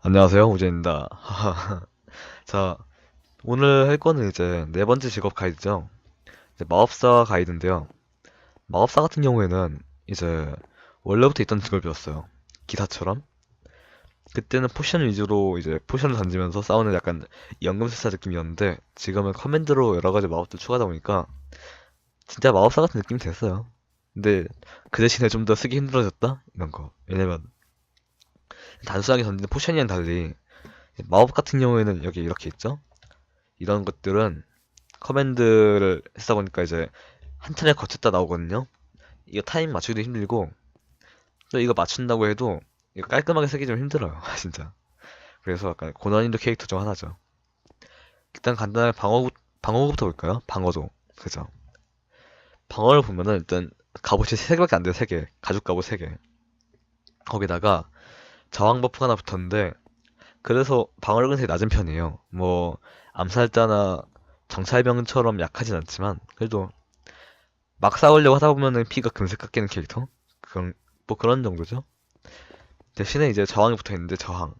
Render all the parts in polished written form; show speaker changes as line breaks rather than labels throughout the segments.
안녕하세요, 우재입니다. 자, 오늘 할 거는 이제 네 번째 직업 가이드죠. 이제 마법사 가이드인데요. 마법사 같은 경우에는 이제 원래부터 있던 직업이었어요. 기사처럼. 그때는 포션 위주로 이제 포션을 던지면서 싸우는 약간 연금술사 느낌이었는데 지금은 커맨드로 여러 가지 마법들 추가하다 보니까 진짜 마법사 같은 느낌이 됐어요. 근데 그 대신에 좀 더 쓰기 힘들어졌다? 이런 거. 왜냐면 단순하게 던지는 포션이랑 달리 마법 같은 경우에는 여기 이렇게 있죠? 이런 것들은 커맨드를 쓰다 보니까 이제 한 턴에 거쳤다 나오거든요. 이거 타임 맞추기도 힘들고 또 이거 맞춘다고 해도 이거 깔끔하게 쓰기 좀 힘들어요. 진짜. 그래서 약간 고난이도 캐릭터 중 하나죠. 일단 간단하게 방어구부터 볼까요? 방어도. 그죠. 방어를 보면은 일단 갑옷이 3개밖에 안 돼요. 3개. 가죽 갑옷 3개. 거기다가 저항 버프가 하나 붙었는데 그래서 방어력은 되게 낮은 편이에요. 뭐 암살자나 정찰병처럼 약하진 않지만 그래도 막 싸우려고 하다 보면은 피가 금세 깎이는 캐릭터? 그런, 뭐 그런 정도죠. 대신에 이제 저항이 붙어 있는데 저항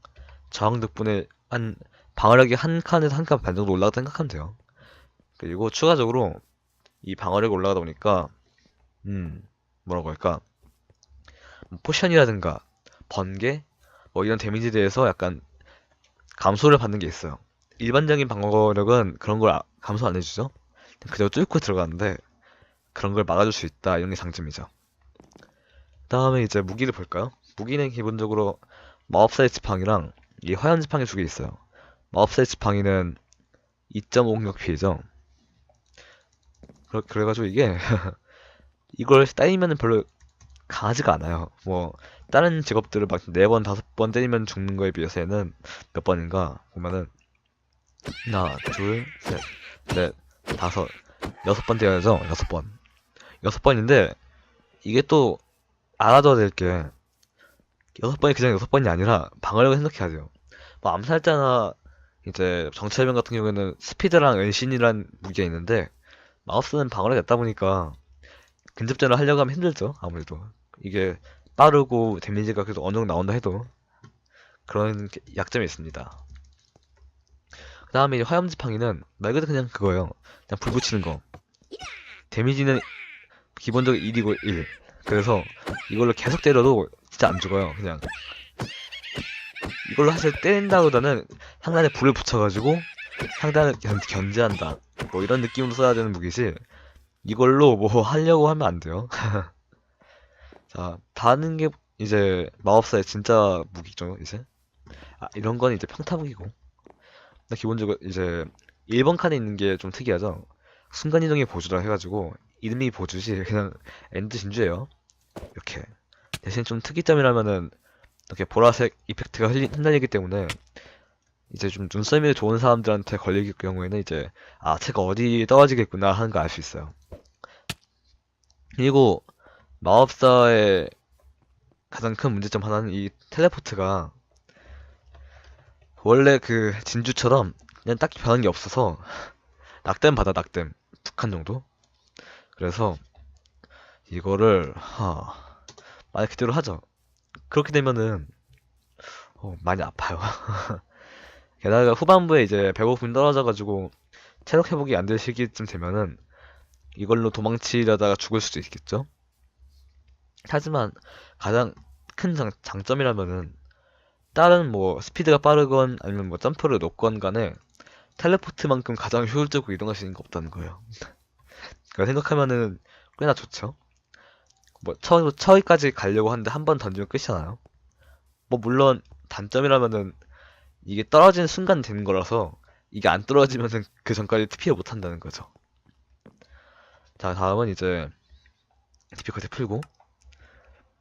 덕분에 한 방어력이 한 칸에서 한 칸 반 정도 올라갔다 생각하면 돼요. 그리고 추가적으로 이 방어력이 올라가다 보니까 뭐라고 할까, 뭐 포션이라든가 번개 뭐 이런 데미지에 대해서 약간 감소를 받는 게 있어요. 일반적인 방어력은 그런 걸 감소 안 해주죠. 그저 뚫고 들어가는데 그런 걸 막아줄 수 있다, 이런 게 장점이죠. 다음에 이제 무기를 볼까요? 무기는 기본적으로 마법사의 지팡이랑 이 화염 지팡이 2개 있어요. 마법사의 지팡이는 2.5 공격 피해죠. 그래가지고 이게 이걸 따이면은 별로 강하지가 않아요. 뭐 다른 직업들을 막 4번, 5번 때리면 죽는 거에 비해서는 몇 번인가 보면은 하나, 둘, 셋, 넷, 다섯, 6번 때려야죠. 6번. 6번인데 이게 또 알아둬야 될 게 6번이 그냥 6번이 아니라 방어력을 생각해야 돼요. 뭐 암살자나 이제 정찰병 같은 경우에는 스피드랑 은신이란 무기가 있는데 마우스는 방어력이 낮다 보니까 근접전을 하려고 하면 힘들죠. 아무래도 이게 빠르고 데미지가 그래도 어느 정도 나온다 해도 그런 약점이 있습니다. 그 다음에 화염 지팡이는 말 그대로 그냥 그거예요. 그냥 불 붙이는 거. 데미지는 기본적으로 1이고 1. 그래서 이걸로 계속 때려도 진짜 안 죽어요. 그냥 이걸로 사실 때린다보다는 상단에 불을 붙여가지고 상단을 견제한다. 뭐 이런 느낌으로 써야 되는 무기지. 이걸로 뭐 하려고 하면 안 돼요. 자, 다는 게 이제 마법사의 진짜 무기죠, 이제. 아, 이런 건 이제 평타 무기고. 근데 기본적으로 이제 1번 칸에 있는 게 좀 특이하죠. 순간이동의 보주라 해가지고 이름이 보주지 그냥 엔드 진주예요. 이렇게. 대신 좀 특이점이라면은 이렇게 보라색 이펙트가 흩날리기 때문에 이제 좀 눈썰미가 좋은 사람들한테 걸릴 경우에는 이제 아, 제가 어디 떨어지겠구나 하는 거 알 수 있어요. 그리고 마법사의 가장 큰 문제점 하나는 이 텔레포트가 원래 그 진주처럼 그냥 딱히 변한 게 없어서 낙뎀 받아, 낙뎀 2칸 정도. 그래서 이거를 말 그대로 하죠. 그렇게 되면은 많이 아파요. 게다가 후반부에 이제 배고픔이 떨어져가지고 체력 회복이 안 될 시기쯤 되면은 이걸로 도망치려다가 죽을 수도 있겠죠. 하지만 가장 큰 장점이라면은 다른 뭐 스피드가 빠르건 아니면 뭐 점프를 높건 간에 텔레포트만큼 가장 효율적으로 이동할 수 있는 거 없다는 거예요. 그러니까 생각하면은 꽤나 좋죠. 뭐 처위까지 가려고 하는데 한 번 던지면 끝이잖아요. 뭐 물론 단점이라면은 이게 떨어지는 순간 되는 거라서 이게 안 떨어지면은 그 전까지 TP를 못 한다는 거죠. 자, 다음은 이제 TP 커트 풀고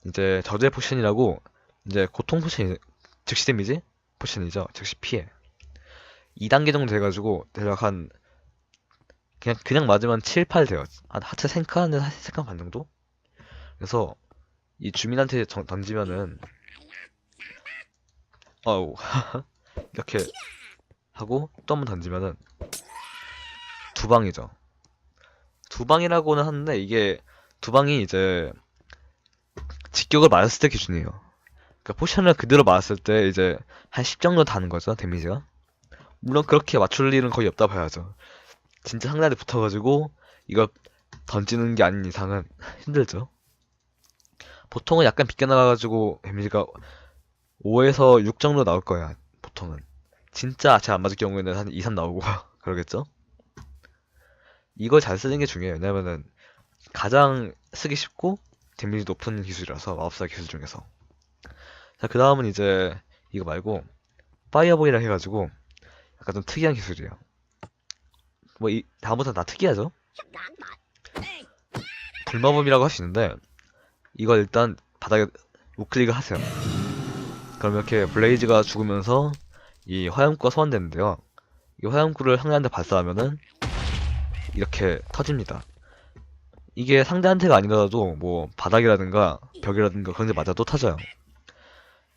이제 저주의 포션이라고 이제 고통 포션이 즉시 데미지 포션이죠. 즉시 피해. 2단계 정도 돼가지고 대략 한 그냥 맞으면 7, 8 돼요. 한 하체 3칸에서 3칸 반 정도? 그래서 이 주민한테 던지면은 어우 이렇게 하고 또 한 번 던지면은 2방이죠. 2방이라고는 하는데 이게 2방이 이제 직격을 맞았을 때 기준이에요. 그러니까 포션을 그대로 맞았을 때 이제 한 10 정도 다는 거죠, 데미지가. 물론 그렇게 맞출 일은 거의 없다 봐야죠. 진짜 상대한테 붙어가지고 이걸 던지는 게 아닌 이상은 힘들죠. 보통은 약간 비껴나가가지고 데미지가 5에서 6 정도 나올 거야, 보통은. 진짜 잘 안 맞을 경우에는 한 2, 3 나오고 그러겠죠? 이걸 잘 쓰는 게 중요해요. 왜냐면은 가장 쓰기 쉽고 데미지 높은 기술이라서, 마법사 기술 중에서. 자, 그 다음은 이제 이거 말고 파이어볼이라 해가지고 약간 좀 특이한 기술이에요. 뭐 다음부터 다 특이하죠? 불마법이라고 할 수 있는데 이걸 일단 바닥에 우클릭을 하세요. 그럼 이렇게 블레이즈가 죽으면서 이 화염구가 소환되는데요. 이 화염구를 상대한테 발사하면은 이렇게 터집니다. 이게 상대한테가 아니더라도 뭐 바닥이라든가 벽이라든가 그런 데 맞아도 터져요.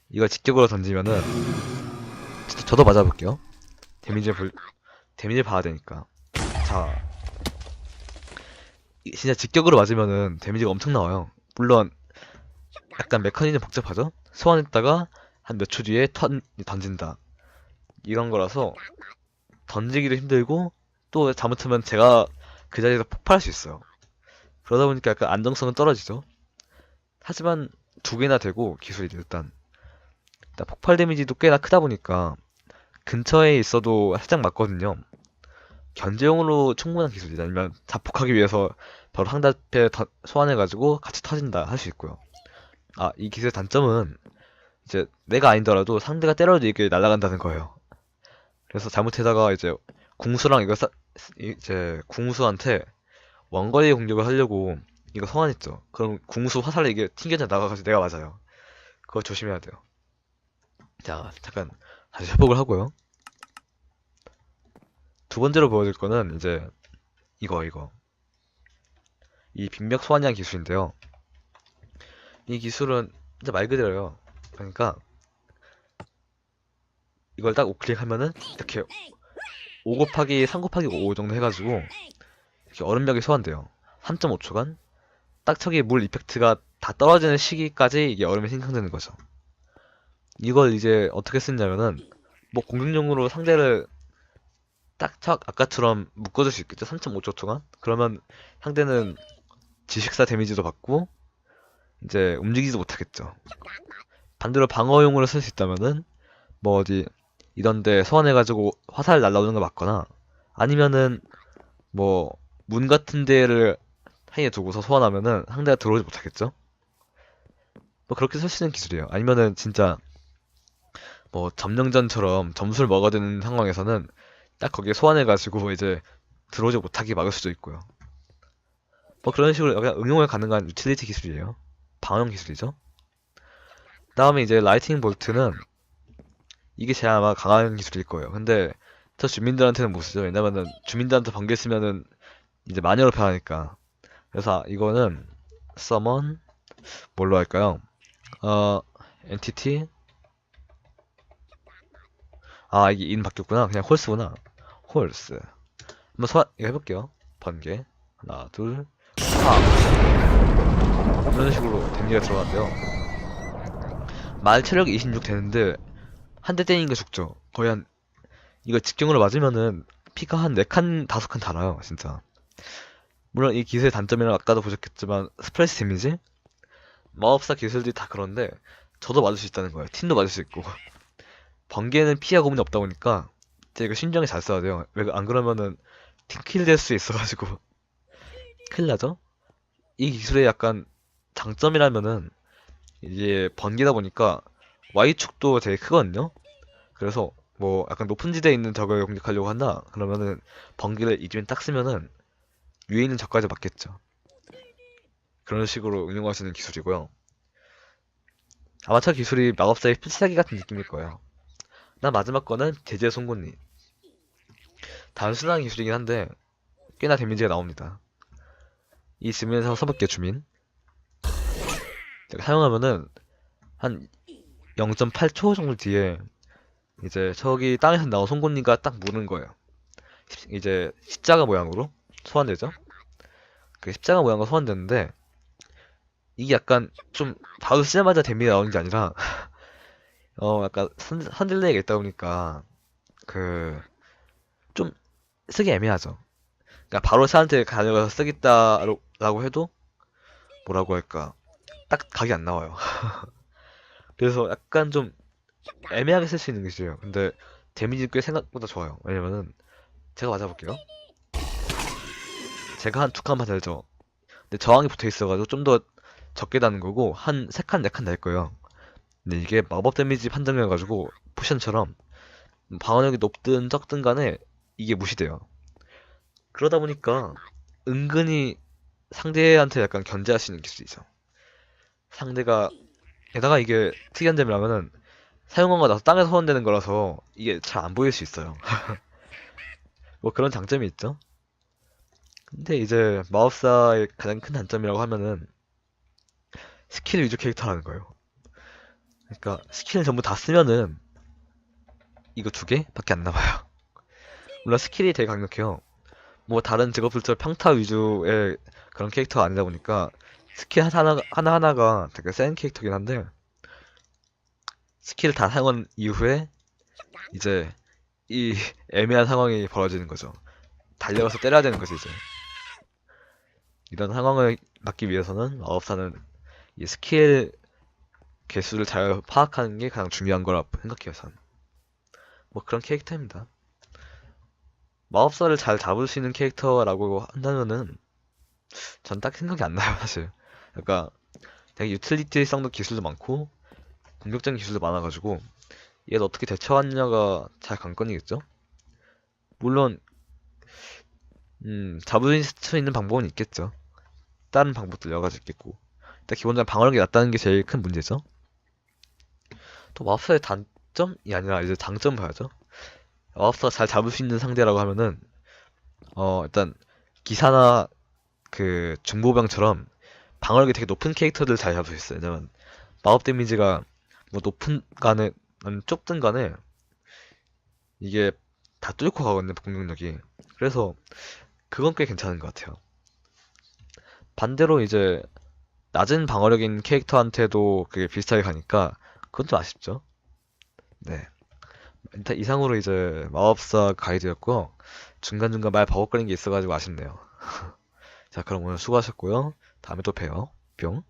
이걸 직격으로 던지면은 진짜 저도 맞아볼게요. 데미지를 봐야 되니까. 자, 진짜 직격으로 맞으면은 데미지가 엄청 나와요. 물론 약간 메커니즘 복잡하죠? 소환했다가 한 몇 초 뒤에 던진다. 이런 거라서 던지기도 힘들고 또 잘못하면 제가 그 자리에서 폭발할 수 있어요. 그러다 보니까 약간 안정성은 떨어지죠. 하지만 두 개나 되고 기술이 일단 폭발 데미지도 꽤나 크다 보니까 근처에 있어도 살짝 맞거든요. 견제용으로 충분한 기술이다. 아니면 자폭하기 위해서 바로 상대 앞에 소환해가지고 같이 터진다 할 수 있고요. 아, 이 기술의 단점은 이제 내가 아니더라도 상대가 때려도 이게 날아간다는 거예요. 그래서 잘못하다가 이제 궁수랑 이제 궁수한테 원거리 공격을 하려고 이거 소환했죠. 그럼 궁수 화살에 이게 튕겨져 나가가지고 내가 맞아요. 그거 조심해야 돼요. 자, 잠깐 다시 회복을 하고요. 두 번째로 보여줄 거는 이제 이거 이 빅맥 소환량 기술인데요. 이 기술은 진짜 말 그대로요. 그러니까 이걸 딱 우클릭하면은 이렇게 5 곱하기 3 곱하기 5 정도 해가지고 이렇게 얼음벽이 소환돼요. 3.5초간 딱 저기 물 이펙트가 다 떨어지는 시기까지 이게 얼음이 생성되는 거죠. 이걸 이제 어떻게 쓰냐면은 뭐 공격용으로 상대를 아까처럼 묶어줄 수 있겠죠? 3.5초 동안? 그러면 상대는 지식사 데미지도 받고 이제 움직이지도 못하겠죠. 반대로 방어용으로 쓸 수 있다면은 뭐 어디 이런데 소환해가지고 화살 날라오는 거 맞거나 아니면은 뭐 문 같은 데를 사이에 두고서 소환하면은 상대가 들어오지 못하겠죠? 뭐 그렇게 쓸 수 있는 기술이에요. 아니면은 진짜 뭐 점령전처럼 점수를 먹어야 되는 상황에서는 딱 거기에 소환해가지고 이제 들어오지 못하게 막을 수도 있고요. 뭐 그런 식으로 그냥 응용을 가능한 유틸리티 기술이에요. 방어용 기술이죠. 다음에 이제 라이팅 볼트는 이게 제일 아마 강한 기술일 거예요. 근데 저 주민들한테는 못 쓰죠. 왜냐면은 주민들한테 번개 쓰면은 이제 마녀로 변하니까. 그래서 이거는 서먼 뭘로 할까요? 엔티티 이게 인 바뀌었구나. 그냥 홀스구나. 홀스. 한번 이거 해볼게요. 번개. 하나, 둘, 팍. 이런 식으로 데미지가 들어간대요. 말 체력 26 되는데 한 대 때리는 게 죽죠. 이거 직경으로 맞으면은 피가 한 4칸, 5칸 달아요, 진짜. 물론 이 기술의 단점이랑 아까도 보셨겠지만 스프레스 데미지? 마법사 기술들이 다 그런데 저도 맞을 수 있다는 거예요. 팀도 맞을 수 있고. 번개는 피하 고문이 없다 보니까 이거 신중히 잘 써야 돼요. 왜 안 그러면은 팀킬 될 수 있어가지고 큰일 나죠? 이 기술의 약간 장점이라면은 이제 번개다 보니까 Y축도 되게 크거든요? 그래서 뭐 약간 높은 지대에 있는 적을 공격하려고 한다? 그러면은 번개를 이쯤에 딱 쓰면은 위에 있는 적까지 맞겠죠. 그런 식으로 응용할 수 있는 기술이고요. 아마추어 기술이 마법사의 필살기 같은 느낌일 거예요. 난 마지막 거는 제재 송곳니. 단순한 기술이긴 한데 꽤나 데미지가 나옵니다. 이 주민에서 써볼게요, 주민. 사용하면은 한 0.8초 정도 뒤에 이제 저기 땅에서 나온 송곳니가 딱 무는 거예요. 이제 십자가 모양으로 소환되죠? 그 십자가 모양으로 소환되는데 이게 약간 좀 바로 쓰자마자 데미지 나오는 게 아니라 약간 선질내기가 있다 보니까 그 좀 쓰기 애매하죠. 그러니까 바로 사한테 가져가서 쓰겠다라고 해도 뭐라고 할까 딱 각이 안 나와요. 그래서 약간 좀 애매하게 쓸 수 있는 게 있어요. 근데 데미지 꽤 생각보다 좋아요. 왜냐면은 제가 맞아볼게요. 제가 한 두 칸 맞아야죠. 근데 저항이 붙어 있어가지고 좀 더 적게 나는 거고 한 세 칸, 네 칸 날 거예요. 근데 이게 마법 데미지 판정이어가지고 포션처럼 방어력이 높든 적든 간에 이게 무시돼요. 그러다 보니까 은근히 상대한테 약간 견제할 수 있는 기술이죠. 상대가 게다가 이게 특이한 점이라면은 사용하고 나서 땅에서 소환되는 거라서 이게 잘 안 보일 수 있어요. 뭐 그런 장점이 있죠. 근데 이제 마법사의 가장 큰 단점이라고 하면은 스킬 위주 캐릭터라는 거예요. 그러니까 스킬을 전부 다 쓰면은 이거 두 개밖에 안 남아요. 물론 스킬이 되게 강력해요. 뭐 다른 직업들처럼 평타 위주의 그런 캐릭터가 아니다 보니까 스킬 하나하나가 되게 센 캐릭터긴 한데 스킬을 다 사용한 이후에 이제 이 애매한 상황이 벌어지는 거죠. 달려가서 때려야 되는 거지 이제. 이런 상황을 막기 위해서는 마법사는 이 스킬 개수를 잘 파악하는 게 가장 중요한 거라 생각해요, 전. 뭐 그런 캐릭터입니다. 마법사를 잘 잡을 수 있는 캐릭터라고 한다면은 전 딱 생각이 안 나요, 사실. 그러니까 되게 유틸리티성도 기술도 많고 공격적인 기술도 많아가지고 얘를 어떻게 대처하느냐가 잘 관건이겠죠? 물론 잡을 수 있는 방법은 있겠죠. 다른 방법도 여러 가지 있겠고 일단 기본적으로 방어력이 낮다는 게 제일 큰 문제죠. 또 마법사의 단점이 아니라 이제 장점 봐야죠. 마법사가 잘 잡을 수 있는 상대라고 하면은 일단 기사나 그 중보병처럼 방어력이 되게 높은 캐릭터들 잘 잡을 수 있어요. 왜냐면 마법 데미지가 뭐 높은 간에 아니면 좁든 간에 이게 다 뚫고 가거든요, 공격력이. 그래서 그건 꽤 괜찮은 것 같아요. 반대로 이제 낮은 방어력인 캐릭터한테도 그게 비슷하게 가니까 그건 좀 아쉽죠. 네. 일단 이상으로 이제 마법사 가이드였고요. 중간중간 말 버벅거리는 게 있어가지고 아쉽네요. 자, 그럼 오늘 수고하셨고요. 다음에 또 봬요. 뿅.